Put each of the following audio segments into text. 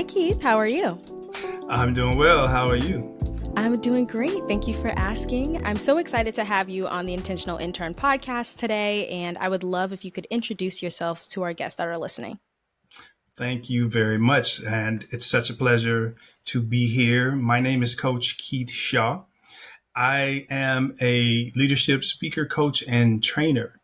Keith. How are you? I'm doing well. How are you? I'm doing great. Thank you for asking. I'm so excited to have you on the Intentional Intern podcast today, and I would love if you could introduce yourselves to our guests that are listening. Thank you very much. And it's such a pleasure to be here. My name is Coach Keith Shaw. I am a leadership speaker, coach, and trainer.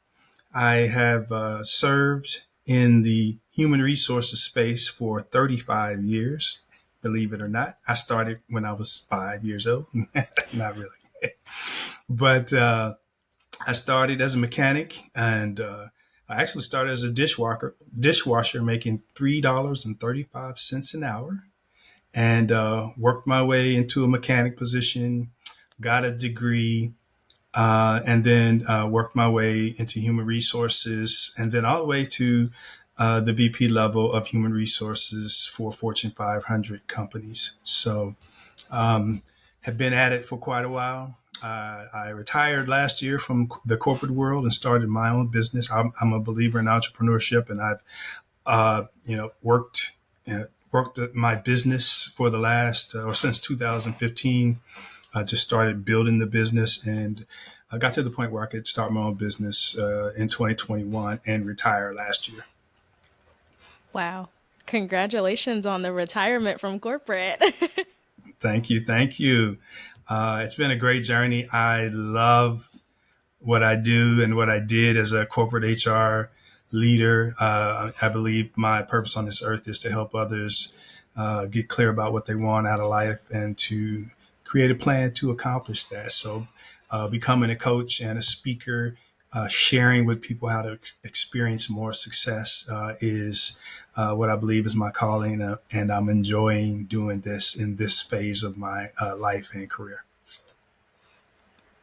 I have served in the human resources space for 35 years. Believe it or not, I started when I was 5 years old. Not really. But I started as a mechanic, and I actually started as a dishwasher making $3.35 an hour, and worked my way into a mechanic position, got a degree, and then worked my way into human resources, and then all the way to the VP level of human resources for Fortune 500 companies. So have been at it for quite a while. I retired last year from the corporate world and started my own business. I'm a believer in entrepreneurship, and I've worked at my business for the last or since 2015. I just started building the business, and I got to the point where I could start my own business in 2021 and retire last year. Wow. Congratulations on the retirement from corporate. Thank you. Thank you. It's been a great journey. I love what I do and what I did as a corporate HR leader. I believe my purpose on this earth is to help others get clear about what they want out of life and to create a plan to accomplish that. So becoming a coach and a speaker, sharing with people how to experience more success is what I believe is my calling. And I'm enjoying doing this in this phase of my life and career.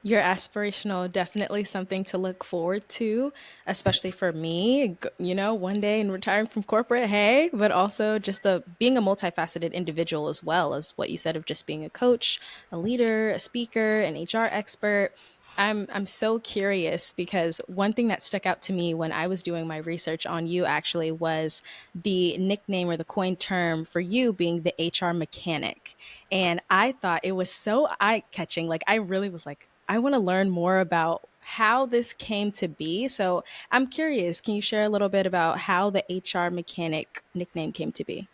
You're aspirational, definitely something to look forward to, especially for me, one day in retiring from corporate, hey, but also just the being a multifaceted individual as well as what you said of just being a coach, a leader, a speaker, an HR expert. I'm so curious because one thing that stuck out to me when I was doing my research on you actually was the nickname or the coined term for you being the HR mechanic. And I thought it was so eye catching. Like, I really was like, I want to learn more about how this came to be. So I'm curious, can you share a little bit about how the HR mechanic nickname came to be?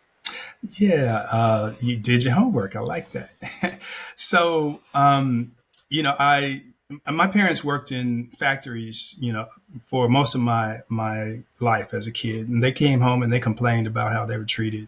Yeah, you did your homework. I like that. So, I my parents worked in factories, for most of my life as a kid, and they came home and they complained about how they were treated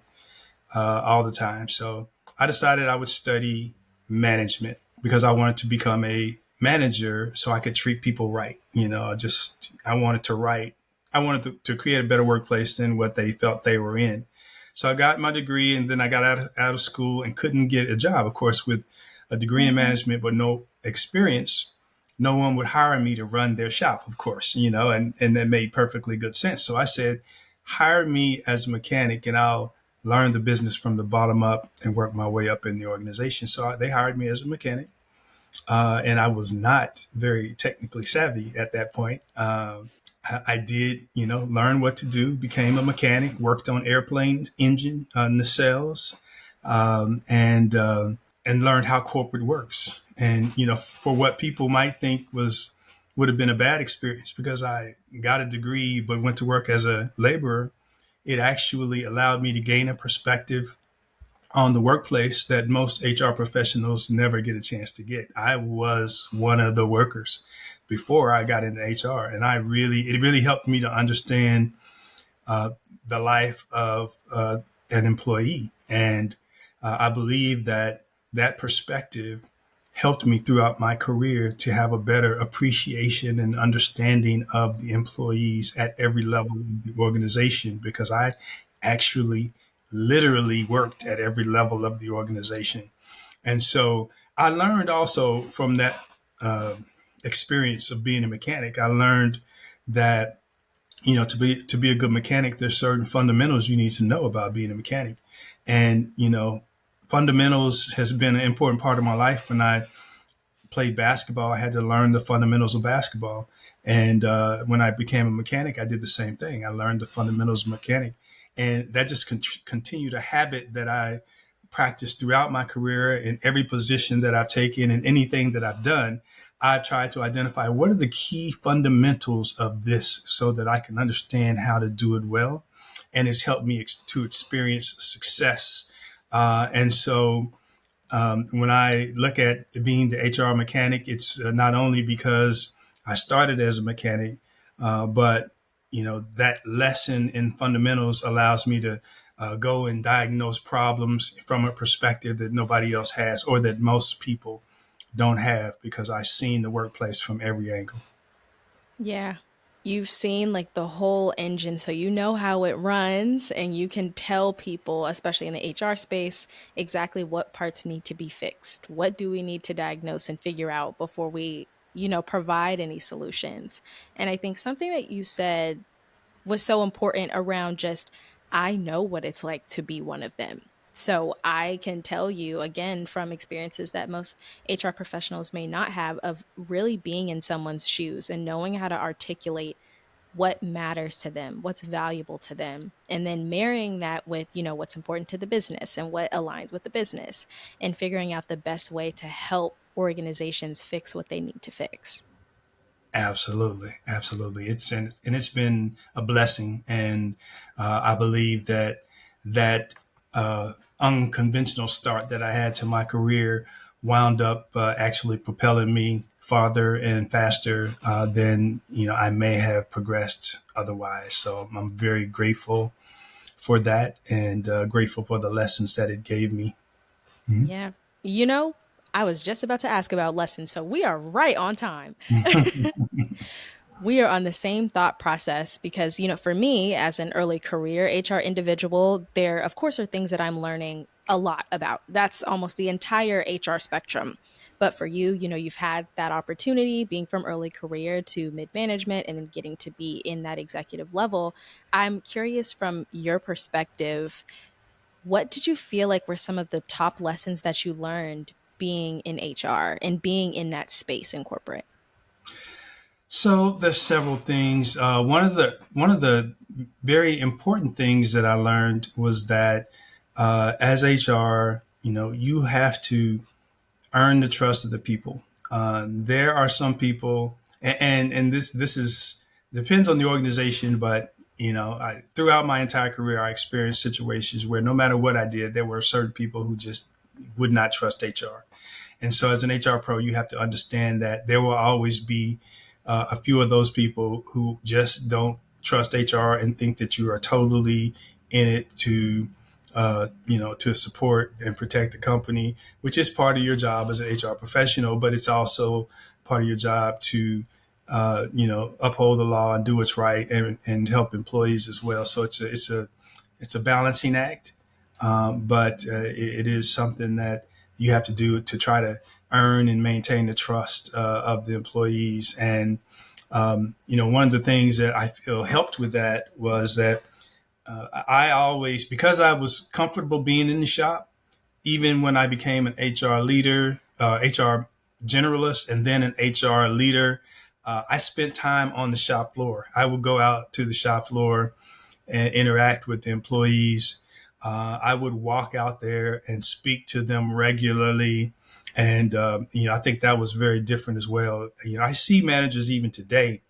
all the time. So I decided I would study management because I wanted to become a manager so I could treat people right. I wanted to write. I wanted to create a better workplace than what they felt they were in. So I got my degree, and then I got out of school and couldn't get a job. Of course, with a degree in management but no experience, no one would hire me to run their shop, of course, and that made perfectly good sense. So I said, hire me as a mechanic and I'll learn the business from the bottom up and work my way up in the organization. So they hired me as a mechanic. And I was not very technically savvy at that point. I did, learn what to do, became a mechanic, worked on airplane engine nacelles, and learned how corporate works. And, for what people might think would have been a bad experience because I got a degree but went to work as a laborer, it actually allowed me to gain a perspective on the workplace that most HR professionals never get a chance to get. I was one of the workers before I got into HR, and it really helped me to understand uh, the life of an employee. And I believe that perspective helped me throughout my career to have a better appreciation and understanding of the employees at every level of the organization because I actually literally worked at every level of the organization. And so I learned also from that uh, experience of being a mechanic, I learned that, to be a good mechanic, there's certain fundamentals you need to know about being a mechanic. And, fundamentals has been an important part of my life. When I played basketball, I had to learn the fundamentals of basketball. And when I became a mechanic, I did the same thing. I learned the fundamentals of mechanic. And that just continued a habit that I practiced throughout my career in every position that I've taken and anything that I've done. I try to identify what are the key fundamentals of this so that I can understand how to do it well. And it's helped me to experience success. And so when I look at being the HR mechanic, it's not only because I started as a mechanic, but that lesson in fundamentals allows me to go and diagnose problems from a perspective that nobody else has, or that most people don't have, because I've seen the workplace from every angle. Yeah. You've seen like the whole engine, so you know how it runs, and you can tell people, especially in the HR space, exactly what parts need to be fixed. What do we need to diagnose and figure out before we, provide any solutions? And I think something that you said was so important around just, I know what it's like to be one of them. So I can tell you again from experiences that most HR professionals may not have, of really being in someone's shoes and knowing how to articulate what matters to them, what's valuable to them, and then marrying that with, what's important to the business and what aligns with the business, and figuring out the best way to help organizations fix what they need to fix. Absolutely, absolutely. And it's been a blessing, and I believe that that unconventional start that I had to my career wound up actually propelling me farther and faster than I may have progressed otherwise. So I'm very grateful for that, and grateful for the lessons that it gave me. Mhm. Yeah. You know, I was just about to ask about lessons, so we are right on time. We are on the same thought process because, for me as an early career HR individual, there, of course, are things that I'm learning a lot about. That's almost the entire HR spectrum. But for you, you've had that opportunity being from early career to mid management and then getting to be in that executive level. I'm curious from your perspective, what did you feel like were some of the top lessons that you learned being in HR and being in that space in corporate? So there's several things. One of the very important things that I learned was that as HR, you have to earn the trust of the people. There are some people, and this is depends on the organization, but throughout my entire career, I experienced situations where no matter what I did, there were certain people who just would not trust HR. And so, as an HR pro, you have to understand that there will always be a few of those people who just don't trust HR and think that you are totally in it to support and protect the company, which is part of your job as an HR professional, but it's also part of your job to, uphold the law and do what's right, and help employees as well. So it's a balancing act, but it is something that you have to do to try to earn and maintain the trust of the employees. And one of the things that I feel helped with that was that I always, because I was comfortable being in the shop, even when I became an HR leader, HR generalist, and then an HR leader, I spent time on the shop floor. I would go out to the shop floor and interact with the employees. I would walk out there and speak to them regularly. And, I think that was very different as well. I see managers even today,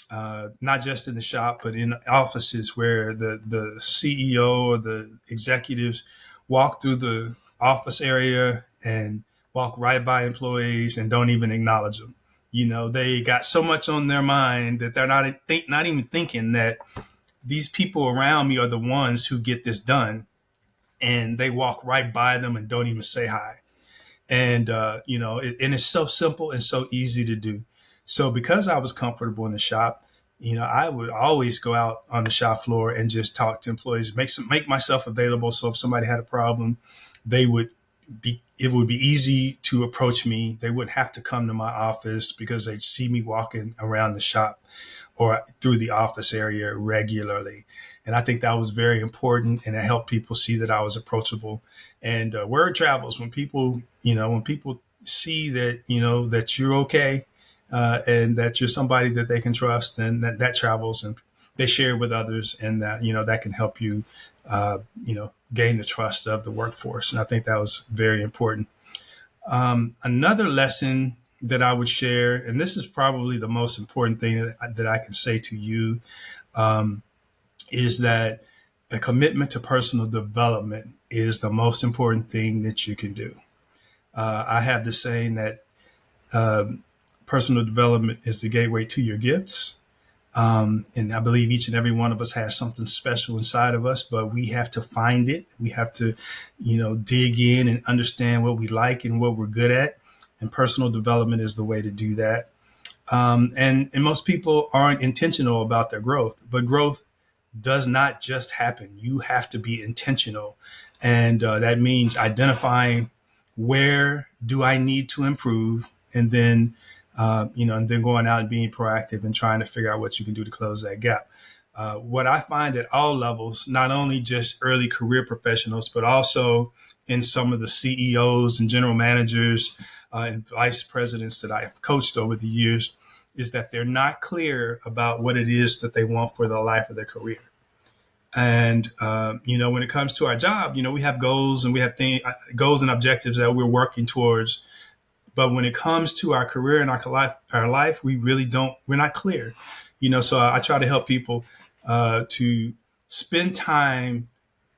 not just in the shop, but in offices where the CEO or the executives walk through the office area and walk right by employees and don't even acknowledge them. They got so much on their mind that they're not even thinking that these people around me are the ones who get this done, and they walk right by them and don't even say hi. And and it's so simple and so easy to do. So because I was comfortable in the shop, I would always go out on the shop floor and just talk to employees, make myself available. So if somebody had a problem, they would it would be easy to approach me. They wouldn't have to come to my office because they'd see me walking around the shop or through the office area regularly. And I think that was very important, and it helped people see that I was approachable. And word travels when people see that that you're okay, and that you're somebody that they can trust, and that travels, and they share with others, and that that can help you, gain the trust of the workforce. And I think that was very important. Another lesson that I would share, and this is probably the most important thing that I can say to you, is that a commitment to personal development is the most important thing that you can do. I have the saying that personal development is the gateway to your gifts. And I believe each and every one of us has something special inside of us, but we have to find it. We have to, dig in and understand what we like and what we're good at. And personal development is the way to do that. And most people aren't intentional about their growth, but growth does not just happen. You have to be intentional. And that means identifying where do I need to improve, and then, and then going out and being proactive and trying to figure out what you can do to close that gap. What I find at all levels, not only just early career professionals, but also in some of the CEOs and general managers and vice presidents that I've coached over the years, is that they're not clear about what it is that they want for the life of their career. And when it comes to our job, we have goals and we have goals and objectives that we're working towards. But when it comes to our career and our life, we really don't. We're not clear. So I try to help people to spend time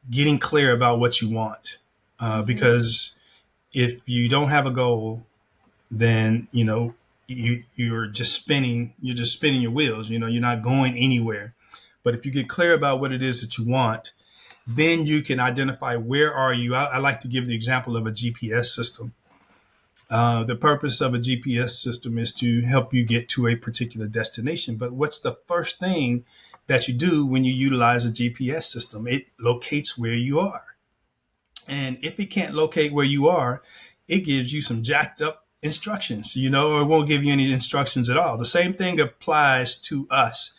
getting clear about what you want, because if you don't have a goal, then you're just spinning. You're just spinning your wheels. You're not going anywhere. But if you get clear about what it is that you want, then you can identify where are you. I like to give the example of a GPS system. The purpose of a GPS system is to help you get to a particular destination. But what's the first thing that you do when you utilize a GPS system? It locates where you are. And if it can't locate where you are, it gives you some jacked up instructions, or it won't give you any instructions at all. The same thing applies to us.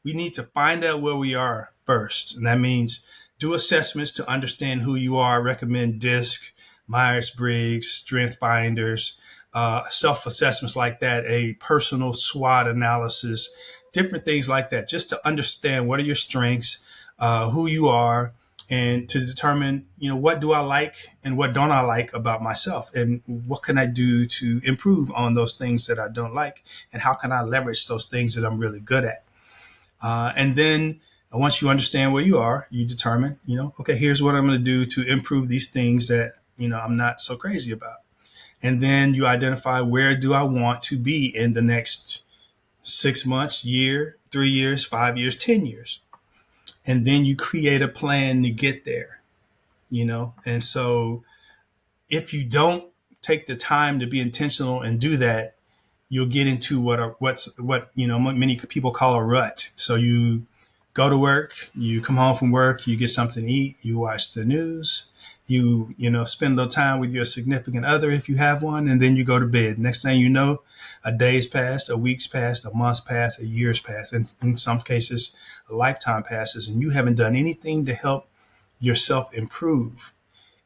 We need to find out where we are first. And that means do assessments to understand who you are. Recommend DISC, Myers-Briggs, Strength Finders, self-assessments like that, a personal SWOT analysis, different things like that, just to understand what are your strengths, who you are, and to determine, what do I like and what don't I like about myself, and what can I do to improve on those things that I don't like, and how can I leverage those things that I'm really good at. And then once you understand where you are, you determine, okay, here's what I'm going to do to improve these things that, I'm not so crazy about. And then you identify where do I want to be in the next 6 months, year, 3 years, 5 years, 10 years. And then you create a plan to get there, And so if you don't take the time to be intentional and do that, you'll get into what many people call a rut. So you go to work, you come home from work, you get something to eat, you watch the news, you spend a little time with your significant other if you have one, and then you go to bed. Next thing you know, a day's passed, a week's passed, a month's passed, a year's passed, and in some cases, a lifetime passes, and you haven't done anything to help yourself improve.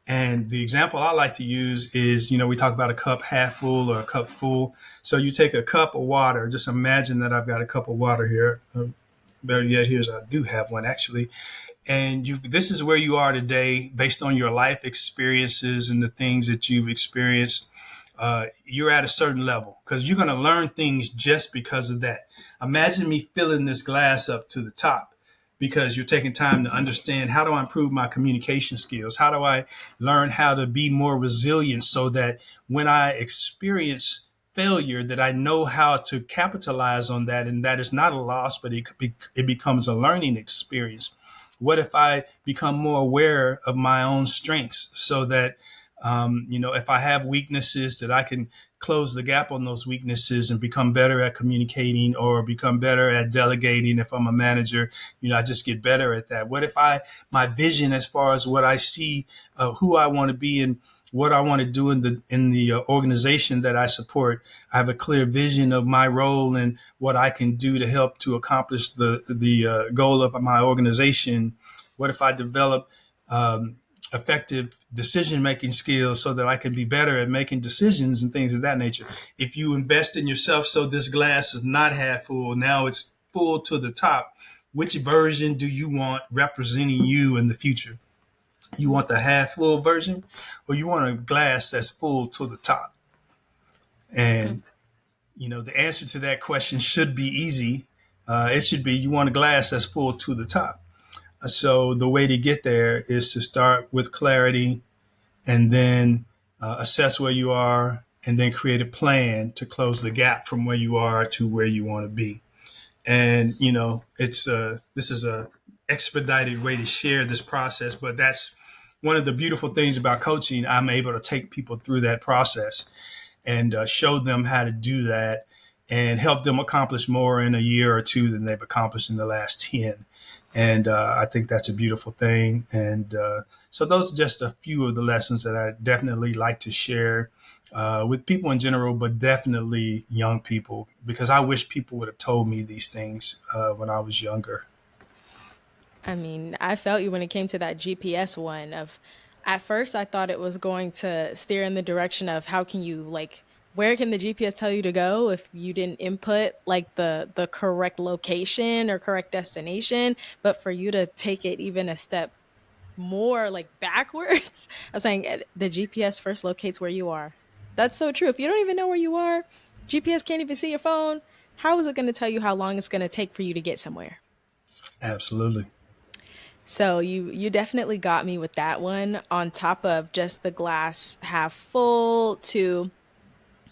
And the example I like to use is, we talk about a cup half full or a cup full. So you take a cup of water. Just imagine that I've got a cup of water here. Better yet, I do have one actually. And this is where you are today based on your life experiences and the things that you've experienced. You're at a certain level because you're going to learn things just because of that. Imagine me filling this glass up to the top, because you're taking time to understand, how do I improve my communication skills? How do I learn how to be more resilient so that when I experience failure, that I know how to capitalize on that, and that is not a loss, but it becomes a learning experience. What if I become more aware of my own strengths so that, if I have weaknesses, that I can close the gap on those weaknesses and become better at communicating or become better at delegating. If I'm a manager, I just get better at that. What if my vision as far as what I see, who I want to be and what I want to do in the organization that I support, I have a clear vision of my role and what I can do to help to accomplish the goal of my organization. What if I develop effective decision-making skills so that I can be better at making decisions and things of that nature? If you invest in yourself so this glass is not half full, now it's full to the top, which version do you want representing you in the future? You want the half full version, or you want a glass that's full to the top? Mm. And the answer to that question should be easy. It should be you want a glass that's full to the top. So the way to get there is to start with clarity, and then assess where you are, and then create a plan to close the gap from where you are to where you want to be. And it's this is a expedited way to share this process, but that's one of the beautiful things about coaching. I'm able to take people through that process and show them how to do that and help them accomplish more in a year or two than they've accomplished in the last 10. And I think that's a beautiful thing. And so those are just a few of the lessons that I definitely like to share with people in general, but definitely young people, because I wish people would have told me these things when I was younger. I mean, I felt you when it came to that GPS one of at first I thought it was going to steer in the direction of how can you like where can the GPS tell you to go if you didn't input like the correct location or correct destination, but for you to take it even a step more like backwards. I was saying the GPS first locates where you are. That's so true. If you don't even know where you are, GPS can't even see your phone. How is it going to tell you how long it's going to take for you to get somewhere? Absolutely. So you definitely got me with that one on top of just the glass half full to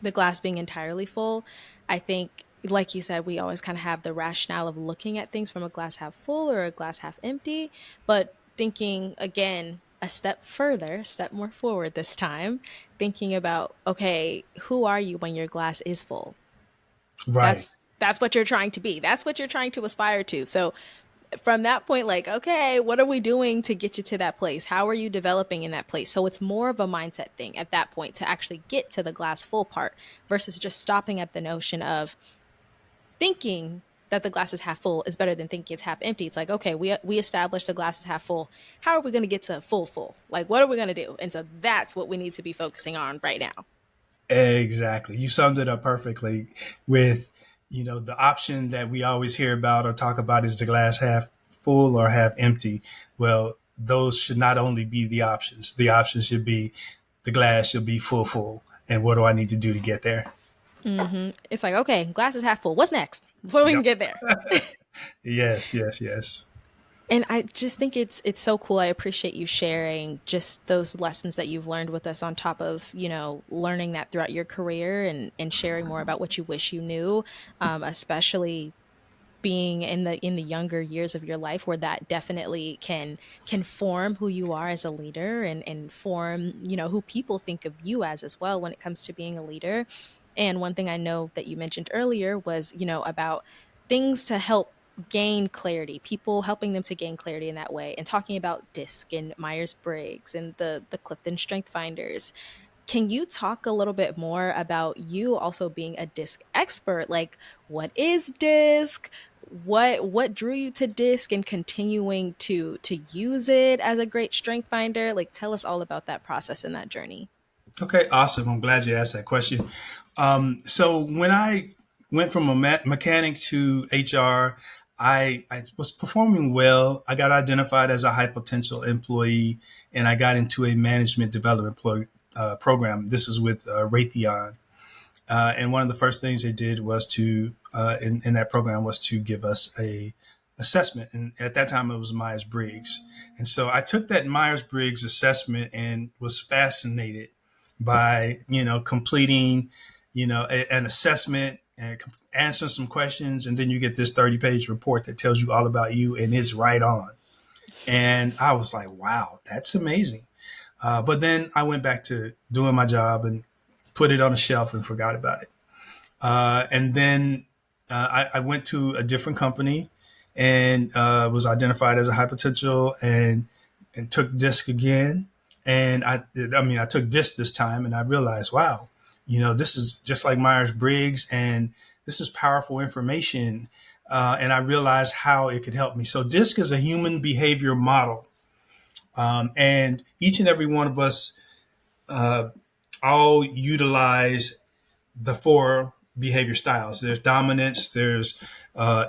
the glass being entirely full. I think like you said we always kind of have the rationale of looking at things from a glass half full or a glass half empty, but thinking again a step further, a step more forward this time, thinking about okay, who are you when your glass is full? Right. That's what you're trying to be. That's what you're trying to aspire to. So from that point, like, okay, what are we doing to get you to that place? How are you developing in that place? So it's more of a mindset thing at that point to actually get to the glass full part versus just stopping at the notion of thinking that the glass is half full is better than thinking it's half empty. It's like, okay, we established the glass is half full. How are we going to get to full? Like, what are we going to do? And so that's what we need to be focusing on right now. Exactly. You summed it up perfectly with, the option that we always hear about or talk about is the glass half full or half empty. Well, those should not only be the options. The options should be the glass should be full. And what do I need to do to get there? It's like, okay, glass is half full. What's next? So we can Yep. get there. Yes, yes, yes. And I just think it's so cool. I appreciate you sharing just those lessons that you've learned with us on top of, learning that throughout your career and sharing more about what you wish you knew, especially being in the younger years of your life where that definitely can form who you are as a leader and form who people think of you as well when it comes to being a leader. And one thing I know that you mentioned earlier was about things to help gain clarity, people helping them to gain clarity in that way, and talking about DISC and Myers-Briggs and the Clifton Strength Finders. Can you talk a little bit more about you also being a disc expert? Like, what is disc? What drew you to disc and continuing to use it as a great strength finder? Like, tell us all about that process and that journey. Okay, awesome. I'm glad you asked that question. So when I went from a mechanic to HR, I was performing well. I got identified as a high potential employee, and I got into a management development program. This is with Raytheon. And one of the first things they did was to in that program was to give us a assessment, and at that time it was Myers Briggs. And so I took that Myers Briggs assessment and was fascinated by completing an assessment and answering some questions, and then you get this 30-page report that tells you all about you, and it's right on. And I was like, wow, that's amazing. But then I went back to doing my job and put it on a shelf and forgot about it. And then I went to a different company and was identified as a high potential, and took disc again. And I took disc this time, and I realized, wow, this is just like Myers Briggs, and this is powerful information. And I realized how it could help me. So disc is a human behavior model, and each and every one of us all utilize the four behavior styles. There's dominance, there's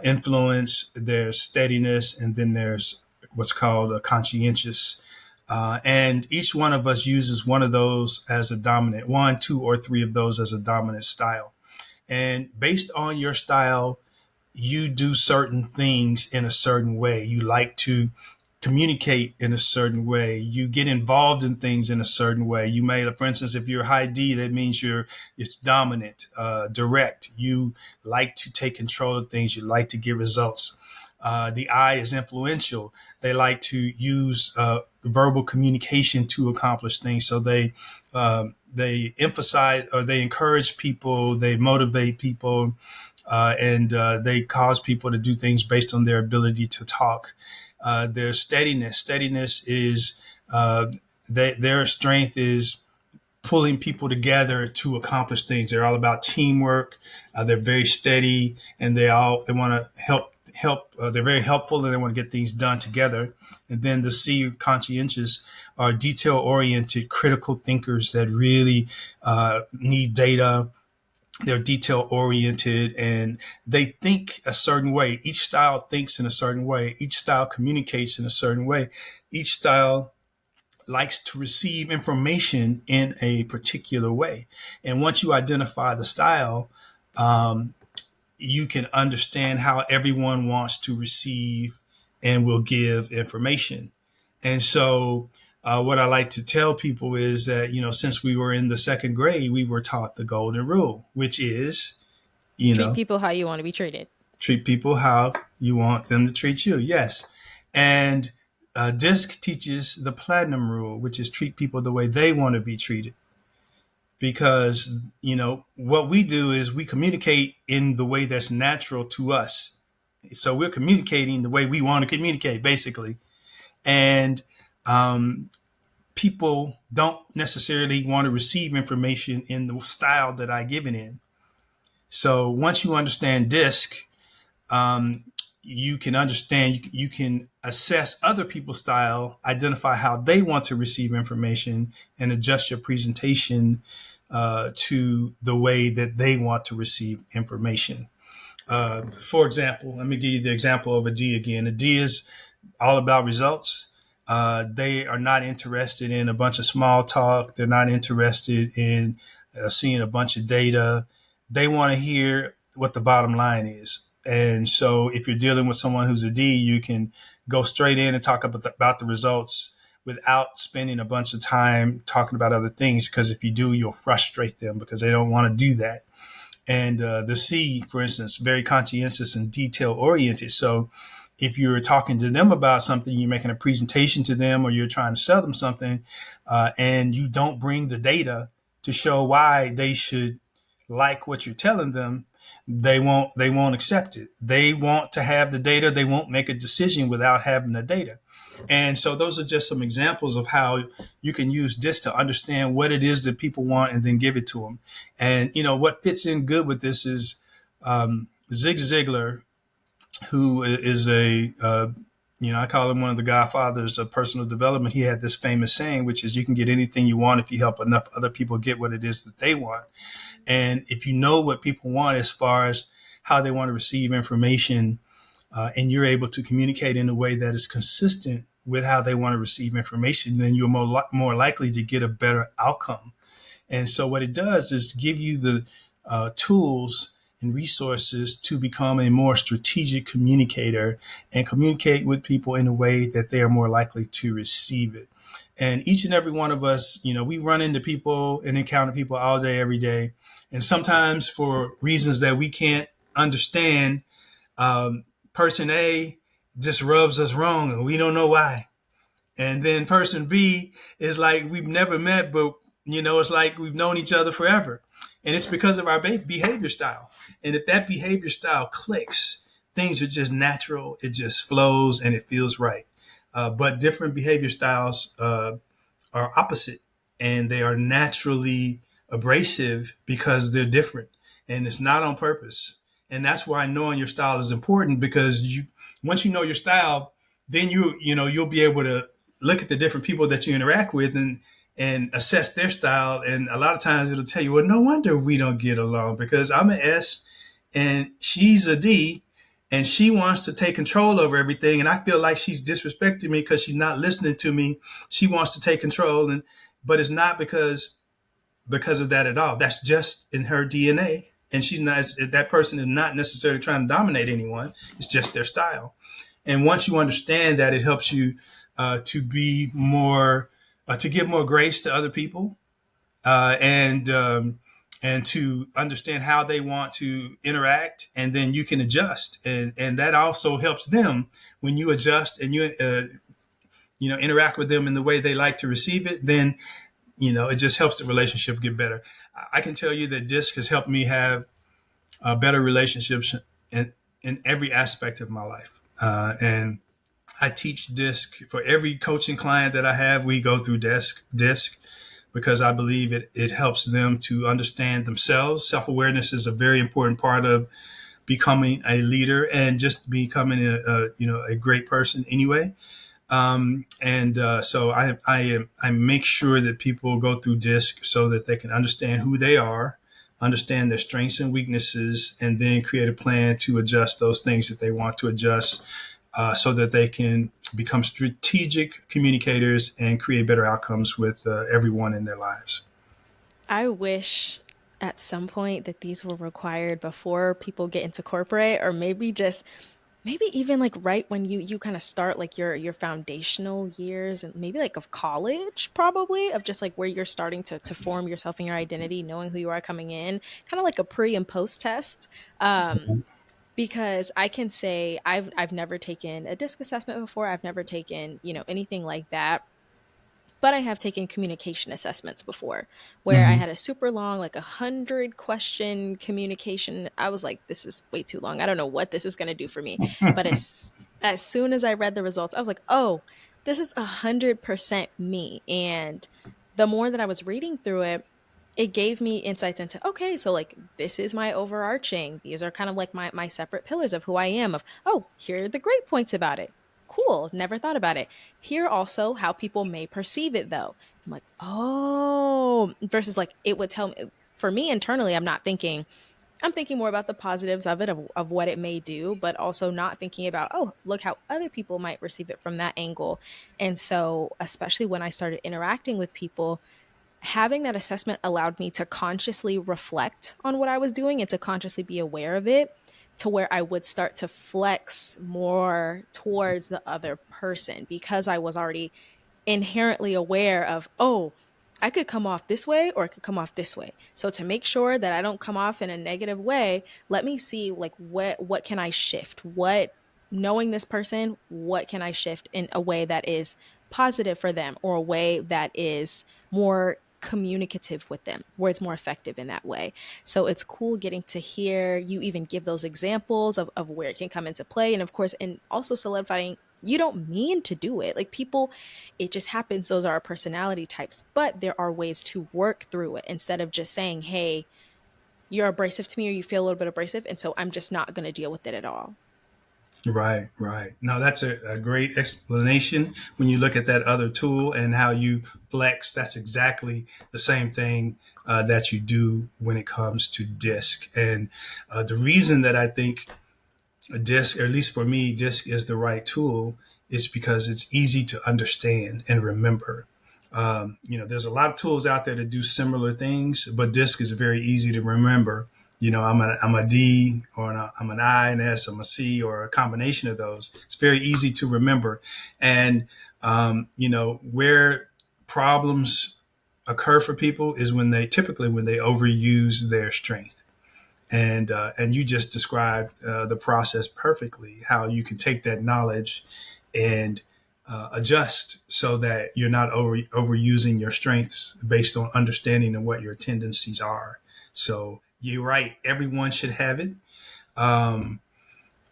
influence, there's steadiness, and then there's what's called a conscientious. And each one of us uses one of those as a dominant, one, two, or three of those as a dominant style. And based on your style, you do certain things in a certain way. You like to communicate in a certain way. You get involved in things in a certain way. You may, for instance, if you're high D, that means it's dominant, direct. You like to take control of things. You like to get results. The I is influential. They like to use verbal communication to accomplish things. So they emphasize or they encourage people. They motivate people and they cause people to do things based on their ability to talk. Their steadiness. Steadiness is their strength is pulling people together to accomplish things. They're all about teamwork. They're very steady, and they want to help. They're very helpful, and they want to get things done together. And then the C, conscientious, are detail oriented, critical thinkers that really need data. They're detail oriented and they think a certain way. Each style thinks in a certain way. Each style communicates in a certain way. Each style likes to receive information in a particular way. And once you identify the style, um, you can understand how everyone wants to receive and will give information. And so, what I like to tell people is that, since we were in the second grade, we were taught the golden rule, which is, you Treat know, people how you want to be treated. treat people how you want them to treat you. Yes. And DISC teaches the platinum rule, which is treat people the way they want to be treated. Because, what we do is we communicate in the way that's natural to us. So we're communicating the way we want to communicate, basically. And um, people don't necessarily want to receive information in the style that I give it in. So once you understand DISC, um, you can understand, you can assess other people's style, identify how they want to receive information, and adjust your presentation to the way that they want to receive information. For example, let me give you the example of a D again. A D is all about results. They are not interested in a bunch of small talk. They're not interested in seeing a bunch of data. They want to hear what the bottom line is. And so if you're dealing with someone who's a D, you can go straight in and talk about the results without spending a bunch of time talking about other things. Because if you do, you'll frustrate them because they don't want to do that. And the C, for instance, very conscientious and detail oriented. So if you're talking to them about something, you're making a presentation to them, or you're trying to sell them something, and you don't bring the data to show why they should like what you're telling them, they won't accept it. They want to have the data. They won't make a decision without having the data. And so those are just some examples of how you can use this to understand what it is that people want and then give it to them. And, what fits in good with this is Zig Ziglar, who is I call him one of the godfathers of personal development. He had this famous saying, which is you can get anything you want if you help enough other people get what it is that they want. And if you know what people want as far as how they want to receive information, and you're able to communicate in a way that is consistent with how they want to receive information, then you're more likely to get a better outcome. And so what it does is give you the tools and resources to become a more strategic communicator and communicate with people in a way that they are more likely to receive it. And each and every one of us, we run into people and encounter people all day, every day. And sometimes for reasons that we can't understand, um, person A just rubs us wrong and we don't know why. And then person B is like we've never met, but it's like we've known each other forever. And it's because of our behavior style. And if that behavior style clicks, things are just natural. It just flows and it feels right. But different behavior styles are opposite, and they are naturally abrasive because they're different, and it's not on purpose. And that's why knowing your style is important, because once you know your style, then you'll be able to look at the different people that you interact with, and and assess their style. And a lot of times it'll tell you, well, no wonder we don't get along because I'm an S and she's a D and she wants to take control over everything. And I feel like she's disrespecting me because she's not listening to me. She wants to take control. But it's not because of that at all. That's just in her DNA. And she's not, that person is not necessarily trying to dominate anyone. It's just their style. And once you understand that, it helps you to be more, to give more grace to other people, and to understand how they want to interact, and then you can adjust, and that also helps them when you adjust and you interact with them in the way they like to receive it. Then it just helps the relationship get better. I can tell you that DISC has helped me have better relationships in every aspect of my life, and I teach DISC for every coaching client that I have. We go through DISC because I believe it helps them to understand themselves. Self-awareness is a very important part of becoming a leader and just becoming a great person anyway. So I make sure that people go through DISC so that they can understand who they are, understand their strengths and weaknesses, and then create a plan to adjust those things that they want to adjust, so that they can become strategic communicators and create better outcomes with everyone in their lives. I wish at some point that these were required before people get into corporate, or maybe just maybe even like right when you kind of start like your foundational years, and maybe like of college, probably, of just like where you're starting to form yourself and your identity, knowing who you are coming in, kind of like a pre and post test. um because I can say I've never taken a disc assessment before. I've never taken, anything like that, but I have taken communication assessments before, where I Mm-hmm. had a super long, like 100 question communication. I was like, this is way too long. I don't know what this is going to do for me. But as soon as I read the results, I was like, oh, this is 100% me. And the more that I was reading through it, it gave me insights into, okay, so like this is my overarching, these are kind of like my separate pillars of who I am, of, oh, here are the great points about it. Cool, never thought about it. Here also how people may perceive it though. I'm like, oh, versus like it would tell me, for me internally, I'm thinking more about the positives of it, of what it may do, but also not thinking about, oh, look how other people might receive it from that angle. And so, especially when I started interacting with people, having that assessment allowed me to consciously reflect on what I was doing and to consciously be aware of it, to where I would start to flex more towards the other person because I was already inherently aware of, oh, I could come off this way or it could come off this way. So to make sure that I don't come off in a negative way, let me see like what can I shift? What, knowing this person, what can I shift in a way that is positive for them, or a way that is more communicative with them, where it's more effective in that way. So it's cool getting to hear you even give those examples of where it can come into play. And of course, and also solidifying, you don't mean to do it. Like people, it just happens. Those are our personality types, but there are ways to work through it instead of just saying, hey, you're abrasive to me, or you feel a little bit abrasive. And so I'm just not going to deal with it at all. Right, right. No, that's a great explanation. When you look at that other tool and how you flex, that's exactly the same thing that you do when it comes to DISC. And the reason that I think a DISC, or at least for me, DISC is the right tool, is because it's easy to understand and remember. There's a lot of tools out there that do similar things, but DISC is very easy to remember. I'm a D, or I'm an I, an S, I'm a C, or a combination of those. It's very easy to remember. And, where problems occur for people is typically when they overuse their strength. And you just described the process perfectly, how you can take that knowledge and adjust so that you're not overusing your strengths based on understanding of what your tendencies are. So you're right, everyone should have it,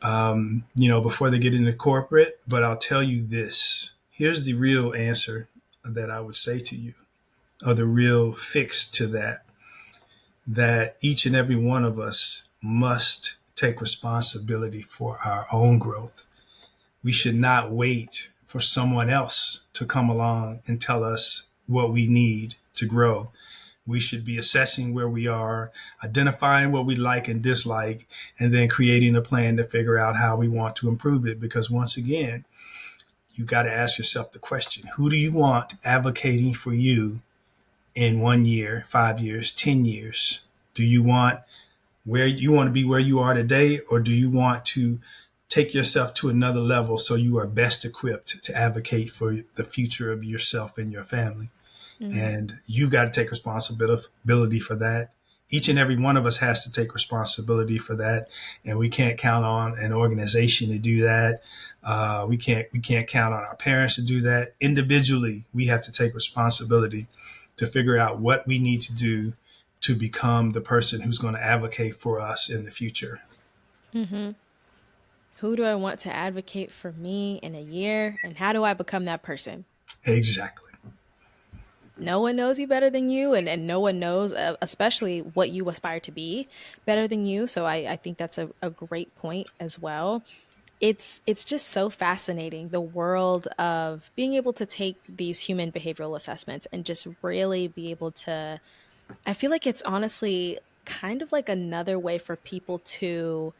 before they get into corporate. But I'll tell you this, here's the real answer that I would say to you, or the real fix to that each and every one of us must take responsibility for our own growth. We should not wait for someone else to come along and tell us what we need to grow. We should be assessing where we are, identifying what we like and dislike, and then creating a plan to figure out how we want to improve it. Because once again, you've got to ask yourself the question: who do you want advocating for you in 1 year, 5 years, 10 years? Do you want where you want to be where you are today, or do you want to take yourself to another level so you are best equipped to advocate for the future of yourself and your family? Mm. And you've got to take responsibility for that. Each and every one of us has to take responsibility for that, and we can't count on an organization to do that. We can't count on our parents to do that. Individually, we have to take responsibility to figure out what we need to do to become the person who's going to advocate for us in the future. Hmm. Who do I want to advocate for me in a year, and how do I become that person? Exactly. No one knows you better than you, and no one knows, especially what you aspire to be, better than you. So I think that's a great point as well. It's just so fascinating, the world of being able to take these human behavioral assessments and just really be able to, I feel like it's honestly kind of like another way for people to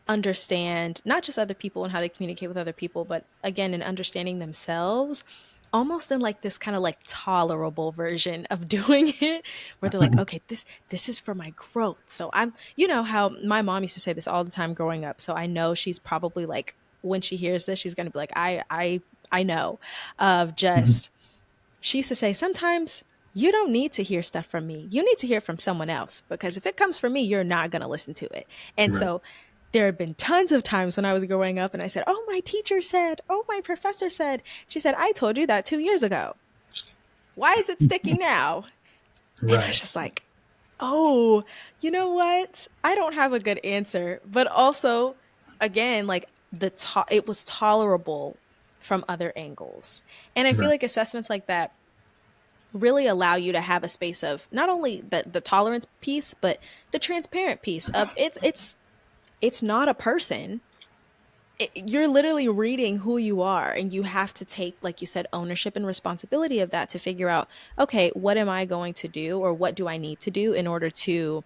understand not just other people and how they communicate with other people, but again, in understanding themselves, almost in like this kind of like tolerable version of doing it, where they're like, okay, this is for my growth. So I'm, you know, how my mom used to say this all the time growing up. So I know she's probably like, when she hears this, she's gonna be like, I know, of just, she used to say, sometimes you don't need to hear stuff from me. You need to hear it from someone else, because if it comes from me, you're not going to listen to it. And Right. so there have been tons of times when I was growing up and I said, oh, my teacher said, oh, my professor said, she said, I told you that 2 years ago. Why is it sticking now? And I was Right. just like, oh, you know what? I don't have a good answer. But also, again, like it was tolerable from other angles. And I feel Right. like assessments like that really allow you to have a space of not only the tolerance piece, but the transparent piece of it's not a person. You're literally reading who you are, and you have to take, like you said, ownership and responsibility of that to figure out, okay, what am I going to do, or what do I need to do in order to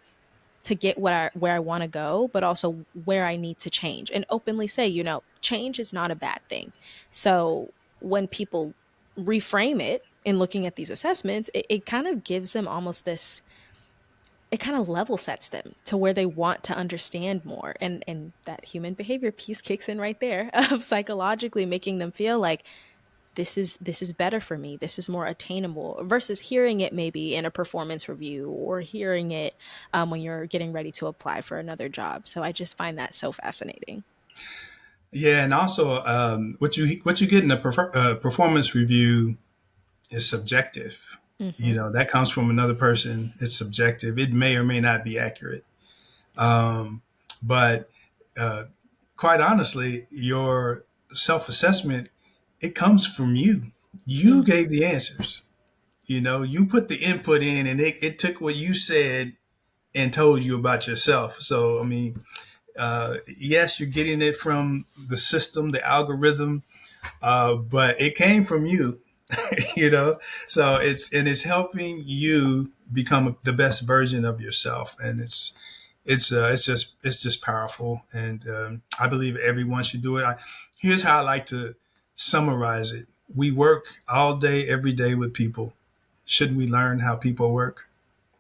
get where I want to go, but also where I need to change, and openly say, you know, change is not a bad thing. So when people reframe it in looking at these assessments, it kind of gives them almost this, it kind of level sets them to where they want to understand more, and that human behavior piece kicks in right there of psychologically making them feel like this is better for me, this is more attainable, versus hearing it maybe in a performance review, or hearing it when you're getting ready to apply for another job. So I just find that so fascinating. Yeah, and also what you get in a performance review is subjective. Hmm. That comes from another person. It's subjective. It may or may not be accurate. But uh, quite honestly, your self assessment, it comes from you. You Mm. gave the answers. You put the input in, and it took what you said and told you about yourself. So I mean, yes, you're getting it from the system, the algorithm, but it came from you. you know so it's helping you become the best version of yourself, and it's just powerful, and I believe everyone should do it. Here's how I like to summarize it: we work all day every day with people. Shouldn't we learn how people work?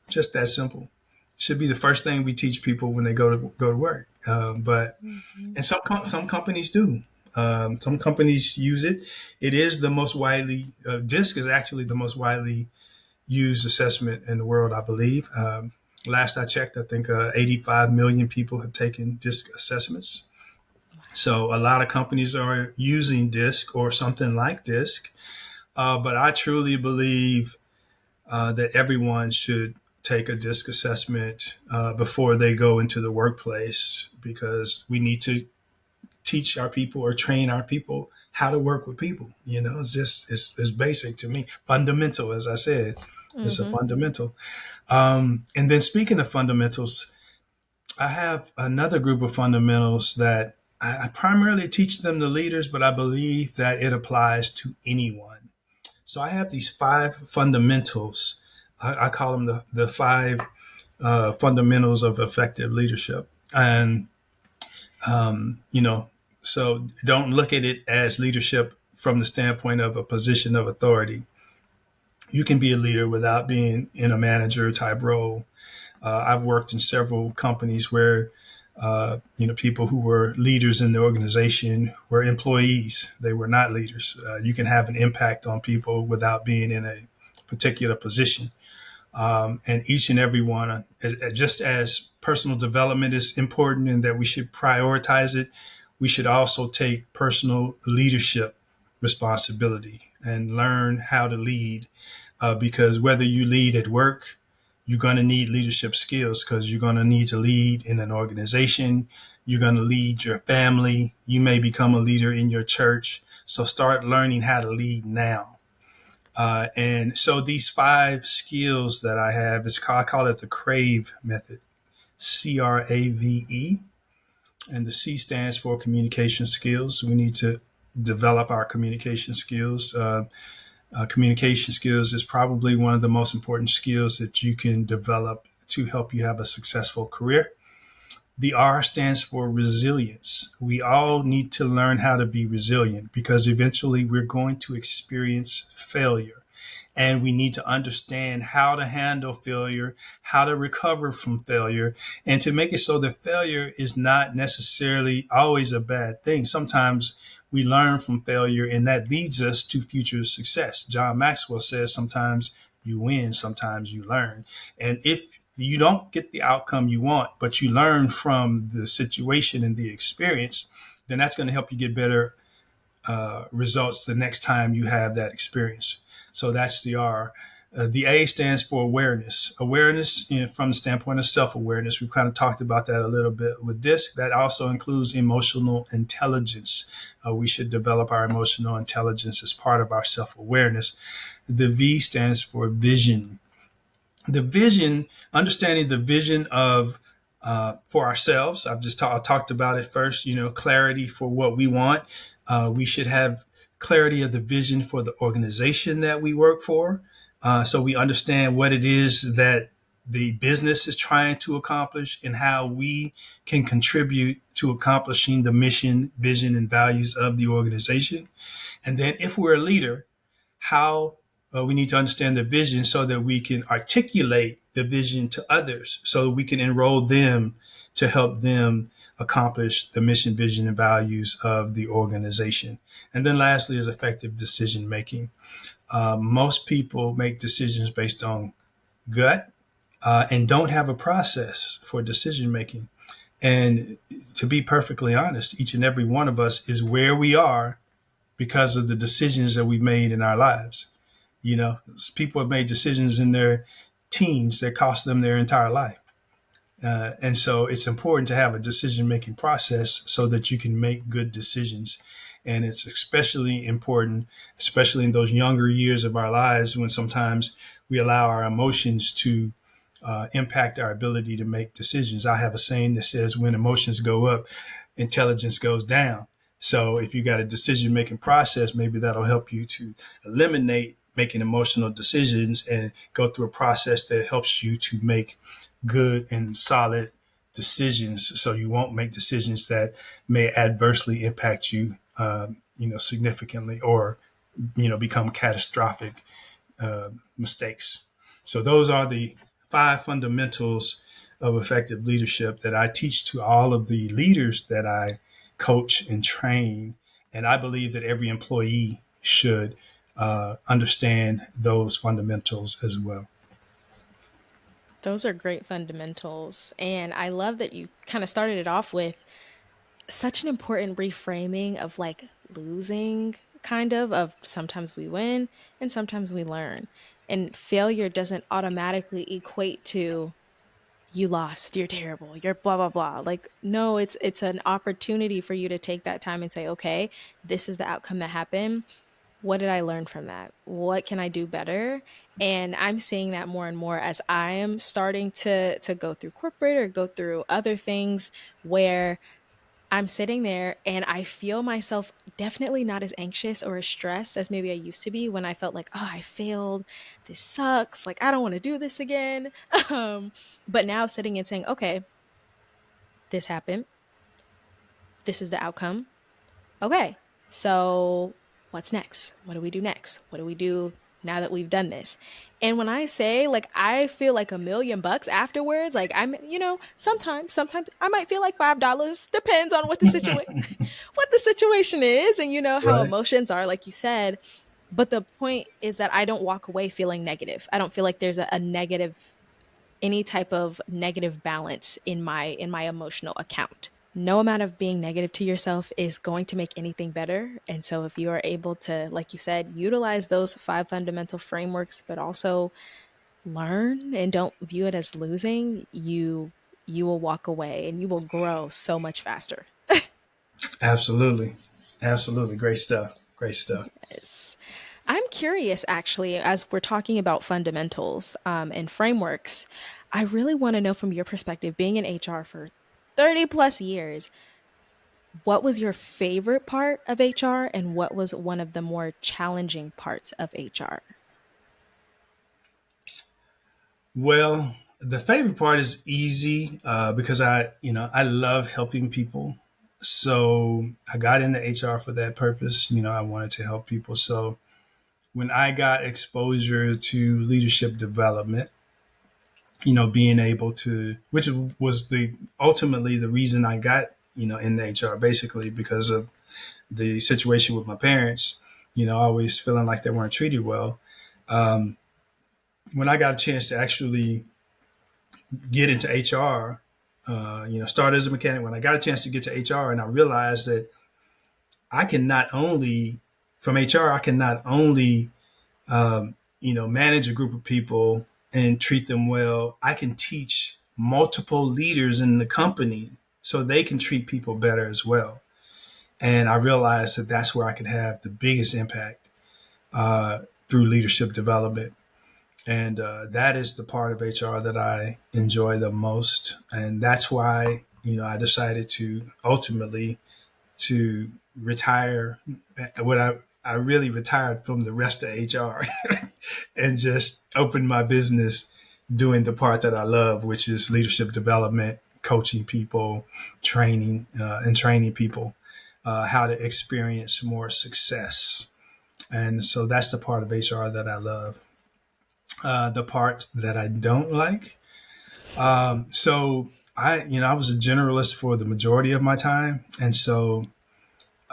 Just that simple. Should be the first thing we teach people when they go to work. But Hmm. and some companies do. Some companies use it. It is the most widely DISC is actually the most widely used assessment in the world, I believe. Last I checked, I think 85 million people have taken DISC assessments. So a lot of companies are using DISC or something like DISC. But I truly believe that everyone should take a DISC assessment before they go into the workplace, because we need to teach our people or train our people how to work with people. It's basic to me, fundamental, as I said. It's a Hmm. fundamental. And then speaking of fundamentals, I have another group of fundamentals that I primarily teach them to leaders, but I believe that it applies to anyone. So I have these five fundamentals. I call them the five fundamentals of effective leadership. And, you know, so don't look at it as leadership from the standpoint of a position of authority. You can be a leader without being in a manager type role. I've worked in several companies where people who were leaders in the organization were employees. They were not leaders. You can have an impact on people without being in a particular position. And each and every one, just as personal development is important and that we should prioritize it, we should also take personal leadership responsibility and learn how to lead. Because whether you lead at work, you're going to need leadership skills because you're going to need to lead in an organization. You're going to lead your family. You may become a leader in your church. So start learning how to lead now. And so these five skills that I have, I call it the CRAVE method, CRAVE. And the C stands for communication skills. We need to develop our communication skills. Communication skills is probably one of the most important skills that you can develop to help you have a successful career. The R stands for resilience. We all need to learn how to be resilient because eventually we're going to experience failure. And we need to understand how to handle failure, how to recover from failure, and to make it so that failure is not necessarily always a bad thing. Sometimes we learn from failure, and that leads us to future success. John Maxwell says sometimes you win, sometimes you learn. And if you don't get the outcome you want, but you learn from the situation and the experience, then that's going to help you get better results the next time you have that experience. So that's the R. The A stands for awareness. Awareness, from the standpoint of self-awareness. We've kind of talked about that a little bit with DISC. That also includes emotional intelligence. We should develop our emotional intelligence as part of our self-awareness. The V stands for vision. The vision, understanding the vision of for ourselves. I talked about it first. Clarity for what we want. We should have clarity of the vision for the organization that we work for, so we understand what it is that the business is trying to accomplish and how we can contribute to accomplishing the mission, vision, and values of the organization. And then, if we're a leader, how we need to understand the vision so that we can articulate the vision to others so we can enroll them to help them accomplish the mission, vision, and values of the organization. And then lastly is effective decision making. Most people make decisions based on gut and don't have a process for decision making. And to be perfectly honest, each and every one of us is where we are because of the decisions that we've made in our lives. People have made decisions in their teens that cost them their entire life. And so it's important to have a decision making process so that you can make good decisions. And it's especially important, especially in those younger years of our lives when sometimes we allow our emotions to impact our ability to make decisions. I have a saying that says when emotions go up, intelligence goes down. So if you got a decision making process, maybe that'll help you to eliminate making emotional decisions and go through a process that helps you to make good and solid decisions so you won't make decisions that may adversely impact you, significantly or, become catastrophic mistakes. So those are the five fundamentals of effective leadership that I teach to all of the leaders that I coach and train. And I believe that every employee should understand those fundamentals as well. Those are great fundamentals. And I love that you kind of started it off with such an important reframing of like losing, of sometimes we win and sometimes we learn. And failure doesn't automatically equate to you lost, you're terrible, you're blah blah blah. Like no, it's an opportunity for you to take that time and say, okay, this is the outcome that happened. What did I learn from that? What can I do better? And I'm seeing that more and more as I am starting to go through corporate or go through other things where I'm sitting there and I feel myself definitely not as anxious or as stressed as maybe I used to be when I felt like, oh, I failed. This sucks. Like, I don't want to do this again. Um, but now sitting and saying, okay, this happened. This is the outcome. Okay, so what's next? What do we do next? What do we do now that we've done this? And when I say like I feel like $1,000,000 afterwards, like sometimes I might feel like $5, depends on what the situation is and how Right. emotions are, like you said. But the point is that I don't walk away feeling negative. I don't feel like there's a negative any type of negative balance in my emotional account. No amount of being negative to yourself is going to make anything better. And so if you are able to, like you said, utilize those five fundamental frameworks, but also learn and don't view it as losing, you will walk away and you will grow so much faster. Absolutely. Absolutely. Great stuff. Great stuff. Yes. I'm curious, actually, as we're talking about fundamentals and frameworks, I really want to know from your perspective, being in HR for 30 plus years, what was your favorite part of HR and what was one of the more challenging parts of HR? Well, the favorite part is easy because I love helping people. So I got into HR for that purpose. I wanted to help people. So when I got exposure to leadership development, being able to, which was the ultimately the reason I got, in HR, basically because of the situation with my parents, always feeling like they weren't treated well. Um, when I got a chance to actually get into HR, start as a mechanic, when I got a chance to get to HR and I realized that I can not only, from HR, I can not only manage a group of people and treat them well. I can teach multiple leaders in the company so they can treat people better as well. And I realized that that's where I could have the biggest impact through leadership development. And that is the part of HR that I enjoy the most. And that's why, I decided to ultimately to retire. What I really retired from the rest of HR and just opened my business doing the part that I love, which is leadership development, coaching people, training people how to experience more success. And so that's the part of HR that I love. The part that I don't like. So I was a generalist for the majority of my time, and so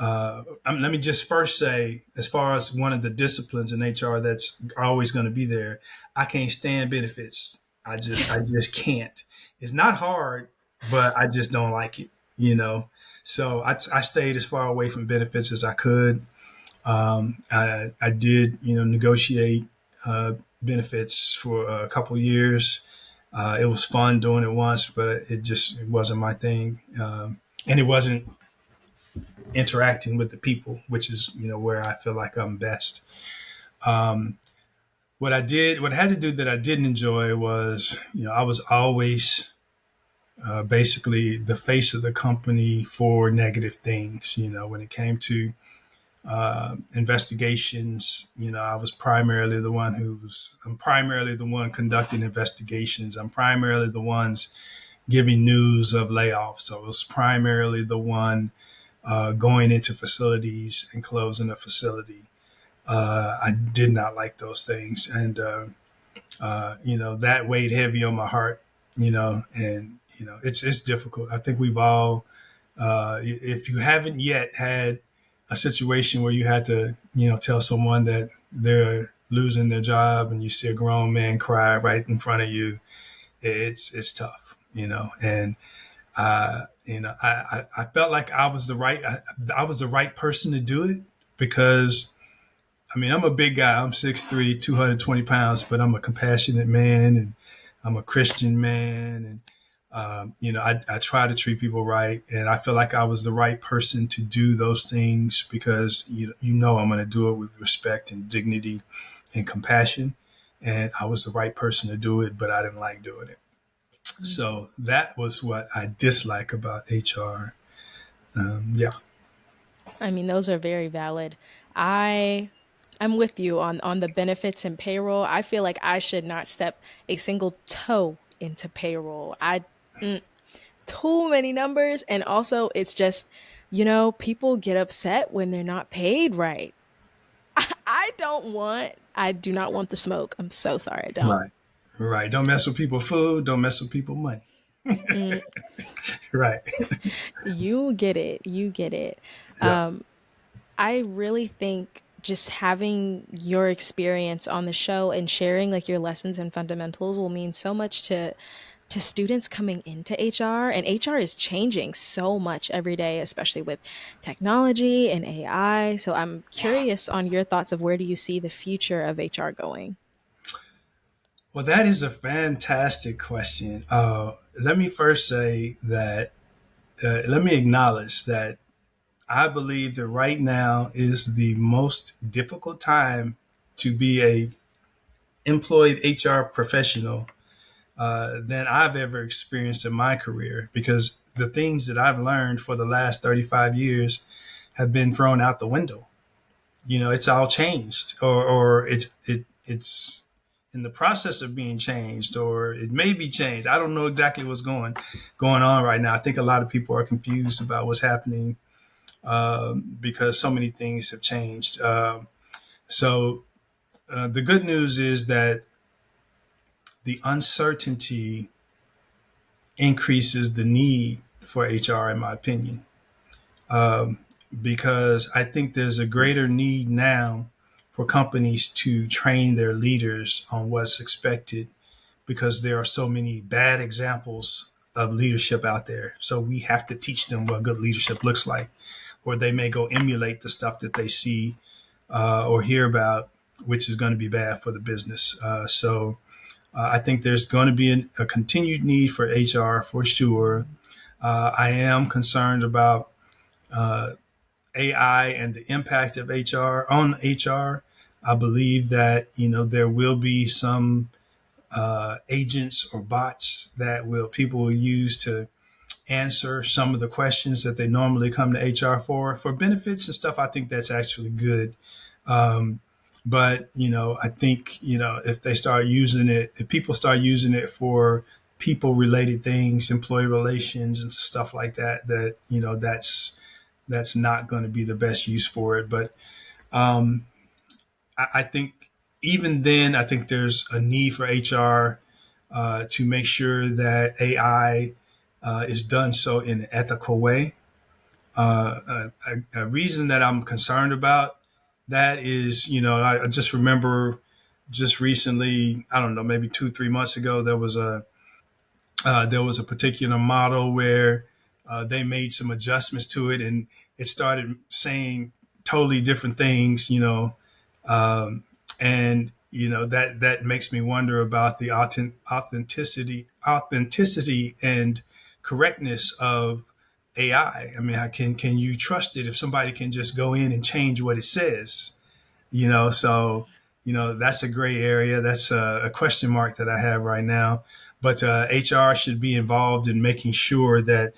let me just first say, as far as one of the disciplines in HR that's always going to be there, I can't stand benefits. I just can't. It's not hard, but I just don't like it. So I stayed as far away from benefits as I could. I did, negotiate uh, benefits for a couple years. It was fun doing it once, but it wasn't my thing, and it wasn't interacting with the people, which is where I feel like I'm best. Um, what I had to do that I didn't enjoy was, I was always basically the face of the company for negative things. When it came to investigations. I was primarily the one I'm primarily the one conducting investigations. I'm primarily the ones giving news of layoffs. So I was primarily the one going into facilities and closing a facility. I did not like those things. And, that weighed heavy on my heart, and, it's difficult. I think we've all, if you haven't yet had a situation where you had to, tell someone that they're losing their job and you see a grown man cry right in front of you, it's tough, and I felt like I was the right person to do it because I mean I'm a big guy. I'm 6'3", 220 pounds, but I'm a compassionate man and I'm a Christian man, and I try to treat people right, and I feel like I was the right person to do those things because I'm going to do it with respect and dignity and compassion, and I was the right person to do it, but I didn't like doing it. So that was what I dislike about HR. Yeah. I mean, those are very valid. I I'm with you on the benefits and payroll. I feel like I should not step a single toe into payroll. Mm, too many numbers, and also it's just, people get upset when they're not paid right. I do not want the smoke. I'm so sorry, I don't. Right. Right. Don't mess with people food. Don't mess with people money. Mm, Right. you get it. You get it. Yeah. Um, I really think just having your experience on the show and sharing like your lessons and fundamentals will mean so much to students coming into HR, and HR is changing so much every day, especially with technology and AI. So I'm curious on your thoughts of where do you see the future of HR going? Well, that is a fantastic question. Let me first say that, let me acknowledge that I believe that right now is the most difficult time to be a employed HR professional than I've ever experienced in my career, because the things that I've learned for the last 35 years have been thrown out the window. It's all changed, or it's in the process of being changed, or it may be changed. I don't know exactly what's going on right now. I think a lot of people are confused about what's happening, because so many things have changed. So the good news is that the uncertainty increases the need for HR, in my opinion, because I think there's a greater need now for companies to train their leaders on what's expected, because there are so many bad examples of leadership out there. So we have to teach them what good leadership looks like, or they may go emulate the stuff that they see or hear about, which is going to be bad for the business. I think there's going to be a continued need for HR for sure. I am concerned about AI and the impact of HR on HR. I believe that there will be some agents or bots that will people will use to answer some of the questions that they normally come to HR for benefits and stuff. I think that's actually good. Um, but I think if they start using it, if people start using it for people related things, employee relations and stuff like that, that that's not going to be the best use for it. But um, I think even then, I think there's a need for HR to make sure that AI is done so in an ethical way. A reason that I'm concerned about that is, I just remember just recently, I don't know, maybe 2, 3 months ago, there was a particular model where they made some adjustments to it, and it started saying totally different things, um, and that makes me wonder about the authenticity and correctness of AI. I mean, can you trust it if somebody can just go in and change what it says? So that's a gray area. That's a question mark that I have right now. But HR should be involved in making sure that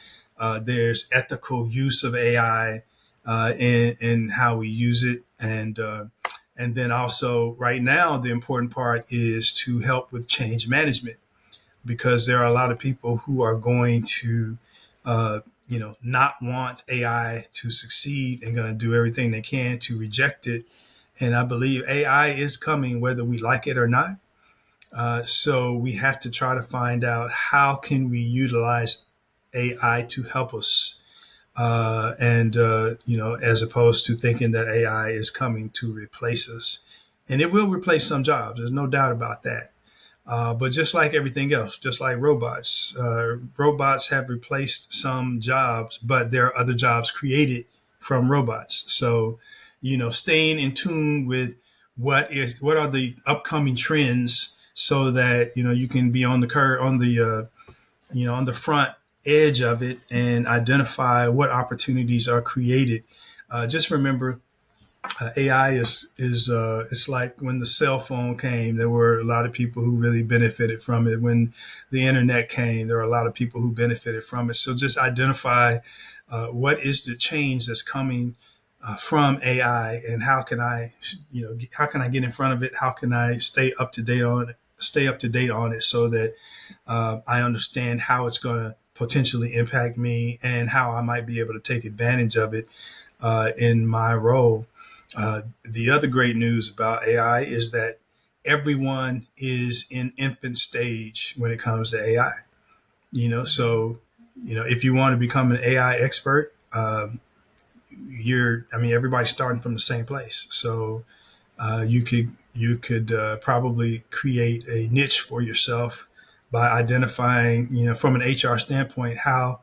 there's ethical use of AI in how we use it, and then also right now the important part is to help with change management, because there are a lot of people who are going to uh, not want AI to succeed and going to do everything they can to reject it. And I believe AI is coming whether we like it or not. So we have to try to find out how can we utilize AI to help us, and as opposed to thinking that AI is coming to replace us. And it will replace some jobs. There's no doubt about that. But just like everything else, just like robots have replaced some jobs, but there are other jobs created from robots. So, staying in tune with what are the upcoming trends, so that you can be on the curve, on the front edge of it, and identify what opportunities are created. Just remember, AI is it's like when the cell phone came, there were a lot of people who really benefited from it. When the internet came, there were a lot of people who benefited from it. So just identify what is the change that's coming from AI, and how can I, how can I get in front of it? How can I stay up to date on it so that I understand how it's going to potentially impact me and how I might be able to take advantage of it in my role. The other great news about AI is that everyone is in infant stage when it comes to AI. So if you want to become an AI expert, everybody's starting from the same place. So you could probably create a niche for yourself by identifying, from an HR standpoint, how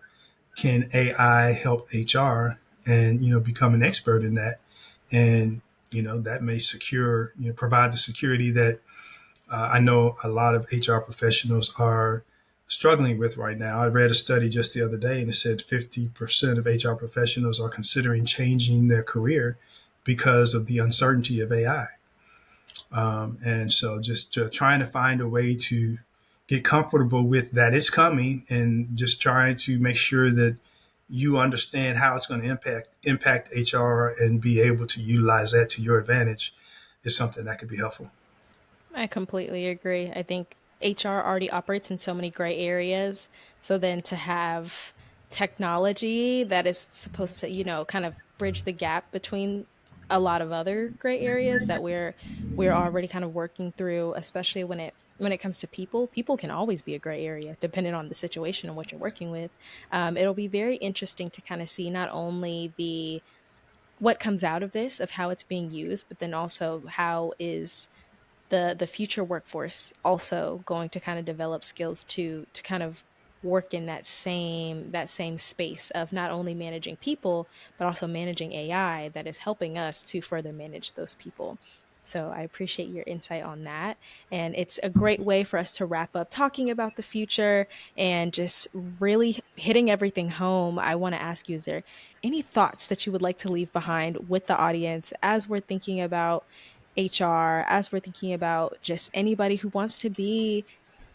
can AI help HR, and become an expert in that, and that may provide the security that I know a lot of HR professionals are struggling with right now. I read a study just the other day, and it said 50% of HR professionals are considering changing their career because of the uncertainty of AI. And so just trying to find a way to get comfortable with that it's coming, and just trying to make sure that you understand how it's going to impact HR and be able to utilize that to your advantage is something that could be helpful. I completely agree. I think HR already operates in so many gray areas. So then to have technology that is supposed to, kind of bridge the gap between a lot of other gray areas that we're already kind of working through, especially when it comes to people. People can always be a gray area depending on the situation and what you're working with. It'll be very interesting to kind of see not only the what comes out of this, of how it's being used, but then also how is the future workforce also going to kind of develop skills to kind of work in that same space of not only managing people but also managing AI that is helping us to further manage those people. So I appreciate your insight on that. And it's a great way for us to wrap up talking about the future and just really hitting everything home. I want to ask you, is there any thoughts that you would like to leave behind with the audience as we're thinking about HR, as we're thinking about just anybody who wants to be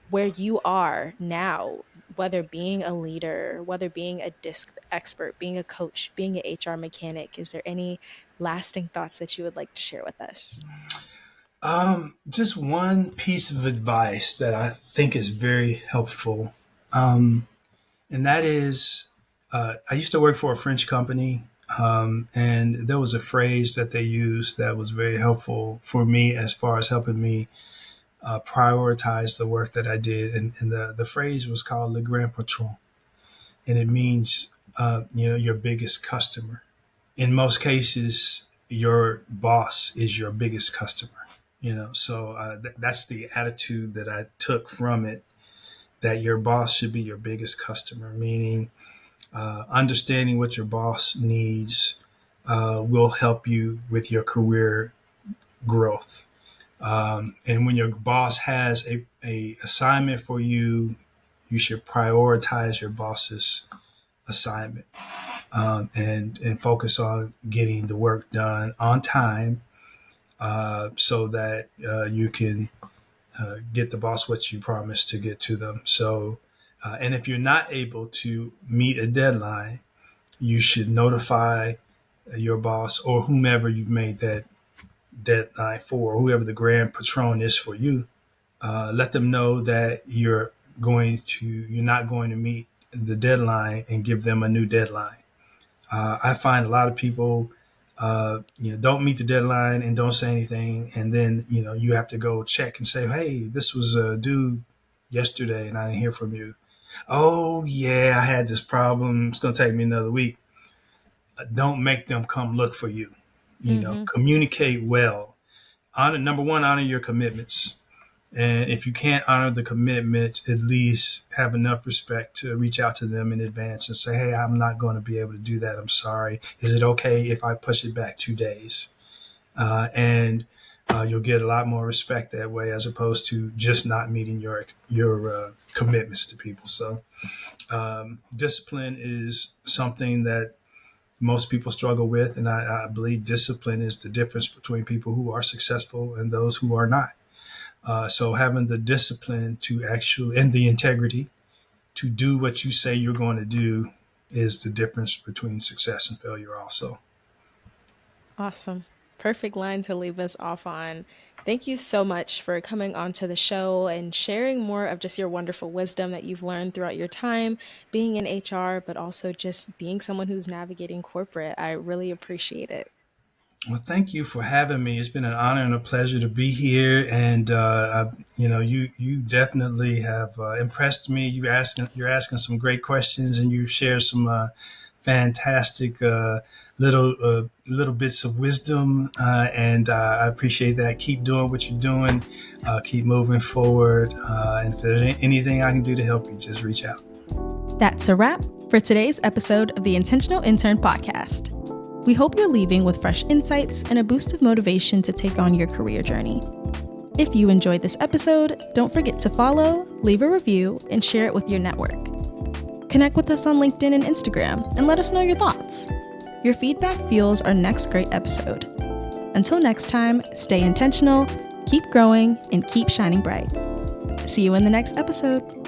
where you are now, whether being a leader, whether being a disc expert, being a coach, being an HR mechanic? Is there any lasting thoughts that you would like to share with us? Just one piece of advice that I think is very helpful, um, and that is, I used to work for a French company, and there was a phrase that they used that was very helpful for me as far as helping me prioritize the work that I did, and the phrase was called "le grand patron," and it means, your biggest customer. In most cases, your boss is your biggest customer. So that's the attitude that I took from it. That your boss should be your biggest customer, meaning understanding what your boss needs will help you with your career growth. And when your boss has a assignment for you, you should prioritize your boss's assignment, and focus on getting the work done on time, so that you can get the boss what you promised to get to them. So, and if you're not able to meet a deadline, you should notify your boss or whomever you've made that deadline for, whoever the grand patron is for you. Let them know that you're not going to meet the deadline, and give them a new deadline. I find a lot of people, don't meet the deadline and don't say anything, and then you have to go check and say, "Hey, this was due yesterday, and I didn't hear from you." "Oh yeah, I had this problem. It's going to take me another week." Don't make them come look for you. Mm-hmm. Communicate well. Honor Number one, honor your commitments. And if you can't honor the commitment, at least have enough respect to reach out to them in advance and say, "Hey, I'm not going to be able to do that. I'm sorry. Is it okay if I push it back 2 days?" And you'll get a lot more respect that way, as opposed to just not meeting your commitments to people. So discipline is something that most people struggle with, and I believe discipline is the difference between people who are successful and those who are not. So having the discipline to actually, and the integrity to do what you say you're going to do, is the difference between success and failure also. Awesome. Perfect line to leave us off on. Thank you so much for coming onto the show and sharing more of just your wonderful wisdom that you've learned throughout your time being in HR, but also just being someone who's navigating corporate. I really appreciate it. Well, thank you for having me. It's been an honor and a pleasure to be here. And you definitely have impressed me. You're asking some great questions, and you share some fantastic little bits of wisdom. And I appreciate that. Keep doing what you're doing. Keep moving forward. And if there's anything I can do to help you, just reach out. That's a wrap for today's episode of the Intentional Intern Podcast. We hope you're leaving with fresh insights and a boost of motivation to take on your career journey. If you enjoyed this episode, don't forget to follow, leave a review, and share it with your network. Connect with us on LinkedIn and Instagram and let us know your thoughts. Your feedback fuels our next great episode. Until next time, stay intentional, keep growing, and keep shining bright. See you in the next episode.